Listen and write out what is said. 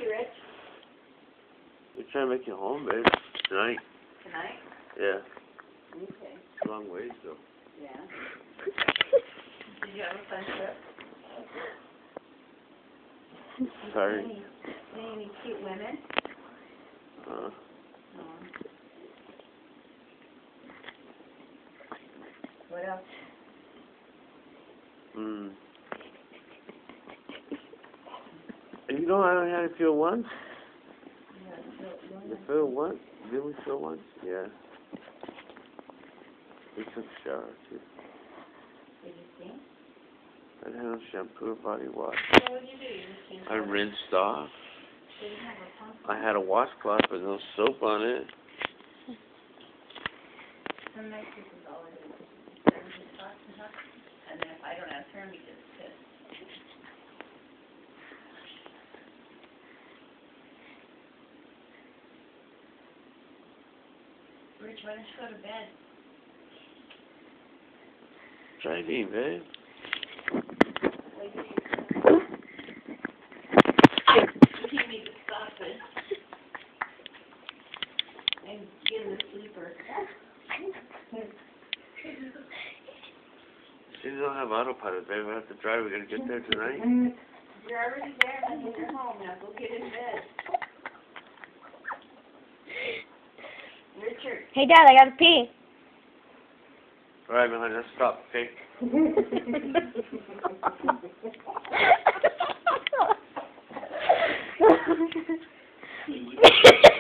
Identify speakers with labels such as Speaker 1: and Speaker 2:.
Speaker 1: you, Rich?
Speaker 2: We're trying to make it home, babe. Tonight.
Speaker 1: Tonight?
Speaker 2: Yeah.
Speaker 1: Okay.
Speaker 2: It's a long ways, though.
Speaker 1: Yeah. Did you have a fun trip?
Speaker 2: Sorry.
Speaker 1: Any cute women?
Speaker 2: Uh,
Speaker 1: No. What else?
Speaker 2: You know, I only had to feel once.
Speaker 1: Yeah,
Speaker 2: You feel once? Did we feel once? Yeah. We took a shower, too.
Speaker 1: Did you see?
Speaker 2: I didn't have no shampoo or body wash.
Speaker 1: So what did you do? You just changed
Speaker 2: I rinsed off.
Speaker 1: Did you have a pump?
Speaker 2: I had a washcloth with no soap on it.
Speaker 1: Some night people always and then if I don't answer him, he gets pissed. Rich, why don't you go to bed?
Speaker 2: Driving, babe.
Speaker 1: You need to stop it. And get in the sleeper.
Speaker 2: She don't have autopilot, babe. We have to drive. We're going to get there tonight.
Speaker 1: You're already there, honey. You're home now. Go get in bed. Richard.
Speaker 3: Hey, Dad, I gotta pee.
Speaker 2: All right, honey, let's stop, okay?
Speaker 3: Ha